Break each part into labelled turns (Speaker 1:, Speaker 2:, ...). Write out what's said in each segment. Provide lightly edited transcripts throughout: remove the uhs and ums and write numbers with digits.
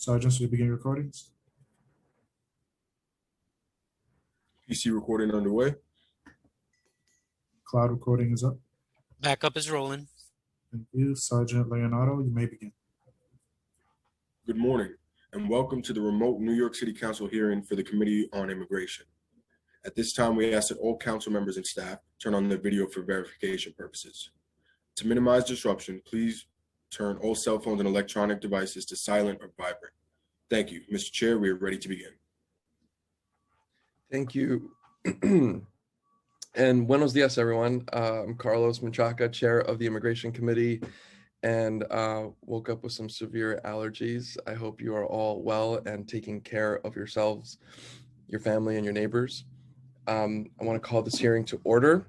Speaker 1: Sergeants, we begin recordings.
Speaker 2: PC recording underway.
Speaker 1: Cloud recording is up.
Speaker 3: Backup is rolling.
Speaker 1: Thank you. Sergeant Leonardo, you may begin.
Speaker 2: Good morning, and welcome to the remote New York City Council hearing for the Committee on Immigration. At this time, we ask that all council members and staff turn on their video for verification purposes. To minimize disruption, please turn all cell phones and electronic devices to silent or vibrant. Thank you. Mr. Chair, we are ready to begin.
Speaker 4: Thank you. And buenos dias, everyone. I'm Carlos Menchaca, Chair of the Immigration Committee, and woke up with some severe allergies. I hope you are all well and taking care of yourselves, your family, and your neighbors. I want to call this hearing to order.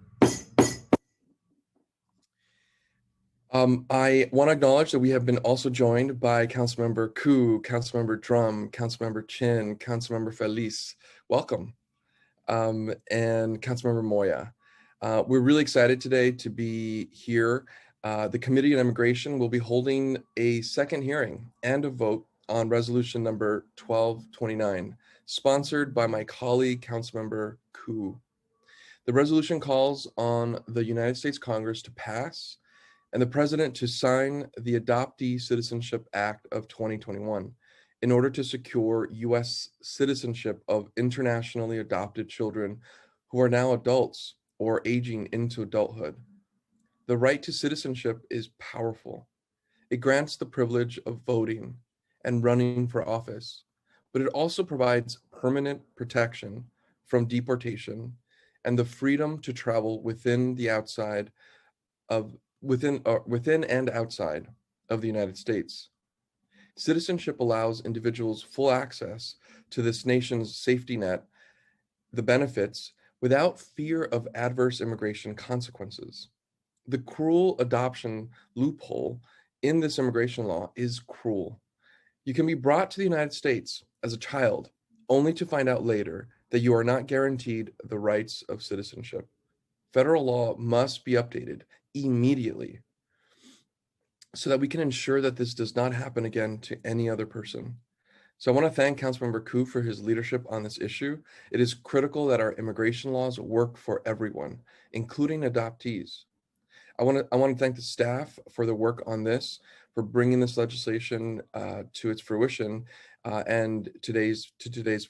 Speaker 4: I want to acknowledge that we have been also joined by Councilmember Koo, Councilmember Drum, Councilmember Chin, Councilmember Feliz. Welcome. And Councilmember Moya. We're really excited today to be here. The Committee on Immigration will be holding a second hearing and a vote on resolution number 1229, sponsored by my colleague, Councilmember Koo. The resolution calls on the United States Congress to pass and the President to sign the Adoptee Citizenship Act of 2021 in order to secure U.S. citizenship of internationally adopted children who are now adults or aging into adulthood. The right to citizenship is powerful. It grants the privilege of voting and running for office, but it also provides permanent protection from deportation and the freedom to travel within and outside of the United States. Citizenship allows individuals full access to this nation's safety net, the benefits, without fear of adverse immigration consequences. The cruel adoption loophole in this immigration law is cruel. You can be brought to the United States as a child, only to find out later that you are not guaranteed the rights of citizenship. Federal law must be updated immediately so that we can ensure that this does not happen again to any other person. So I want to thank Councilmember Koo for his leadership on this issue. It is critical that our immigration laws work for everyone, including adoptees. I want to thank the staff for the work on this, for bringing this legislation to its fruition and today's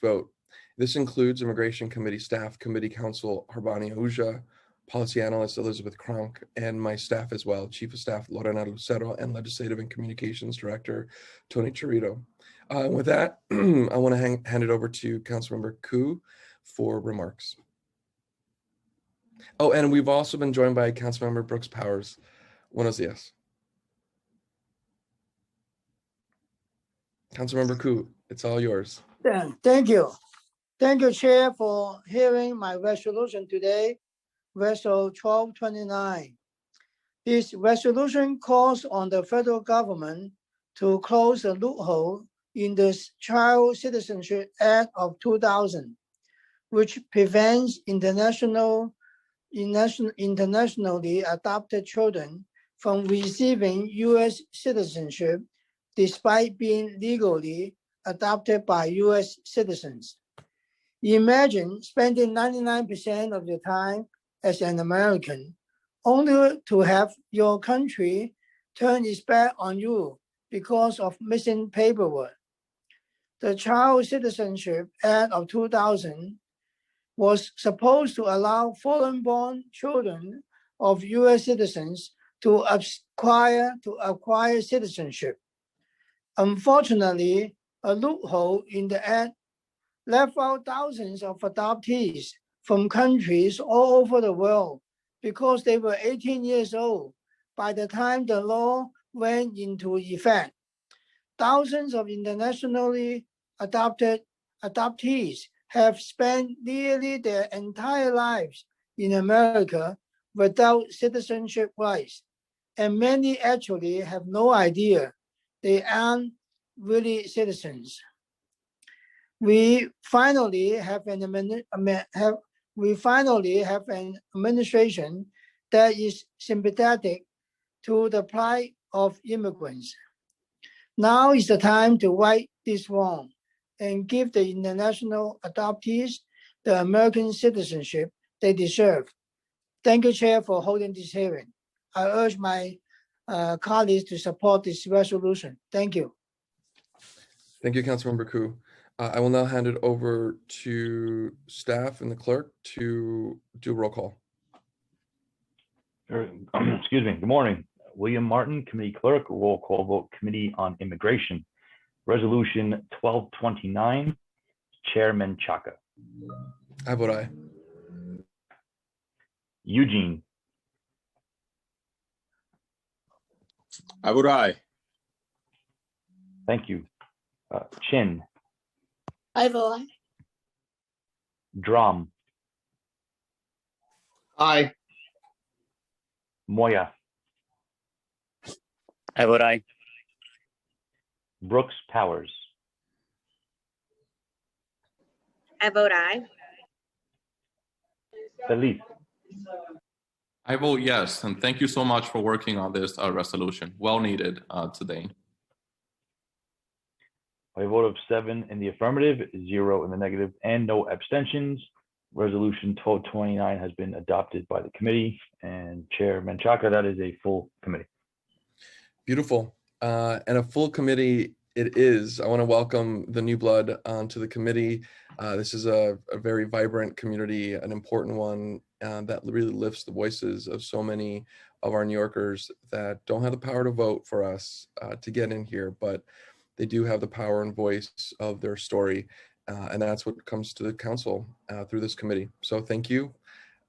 Speaker 4: vote. This includes Immigration Committee staff, Committee Counsel Harbani Ahuja, Policy Analyst Elizabeth Kronk, and my staff as well, Chief of Staff Lorena Lucero, and Legislative and Communications Director Tony Chirito. With that, I want to hand it over to Councilmember Koo for remarks. Oh, and we've also been joined by Councilmember Brooks Powers. Buenos dias. Councilmember Koo, it's all yours.
Speaker 5: Thank you. Thank you, Chair, for hearing my resolution today. Resolution 1229. This resolution calls on the federal government to close a loophole in the Child Citizenship Act of 2000, which prevents internationally adopted children from receiving U.S. citizenship despite being legally adopted by U.S. citizens. Imagine spending 99% of your time as an American, only to have your country turn its back on you because of missing paperwork. The Child Citizenship Act of 2000 was supposed to allow foreign-born children of U.S. citizens to acquire citizenship. Unfortunately, a loophole in the act left out thousands of adoptees from countries all over the world because they were 18 years old by the time the law went into effect. Thousands of internationally adopted adoptees have spent nearly their entire lives in America without citizenship rights, and many actually have no idea they aren't really citizens. We finally have an administration that is sympathetic to the plight of immigrants. Now is the time to right this wrong and give the international adoptees the American citizenship they deserve. Thank you, Chair, for holding this hearing. I urge my colleagues to support this resolution. Thank you.
Speaker 4: Thank you, Councilmember Koo. I will now hand it over to staff and the clerk to do a roll call.
Speaker 3: Excuse me. Good morning. William Martin, Committee Clerk, roll call vote, Committee on Immigration. Resolution 1229, Chairman Chaka.
Speaker 4: I vote aye.
Speaker 3: Eugene,
Speaker 6: I vote aye.
Speaker 3: thank you. Chin,
Speaker 7: I vote aye.
Speaker 3: Drum,
Speaker 6: Aye.
Speaker 3: Moya,
Speaker 8: I vote aye.
Speaker 3: Brooks Powers,
Speaker 7: I vote aye.
Speaker 3: Feliz,
Speaker 9: I vote yes, and thank you so much for working on this resolution. Well needed today.
Speaker 3: by a vote of 7 in the affirmative, 0 in the negative, and no abstentions. Resolution 1229 has been adopted by the committee, and Chair Menchaca, that is a full committee.
Speaker 4: Beautiful. And a full committee it is. I want to welcome the new blood onto the committee. This is a very vibrant community, an important one that really lifts the voices of so many of our New Yorkers that don't have the power to vote for us to get in here, but they do have the power and voice of their story. And that's what comes to the council through this committee. So thank you.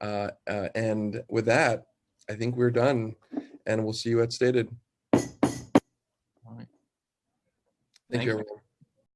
Speaker 4: And with that, I think we're done, and we'll see you at Stated.
Speaker 9: All right.
Speaker 4: Thank you,
Speaker 9: Thank you.
Speaker 4: everyone.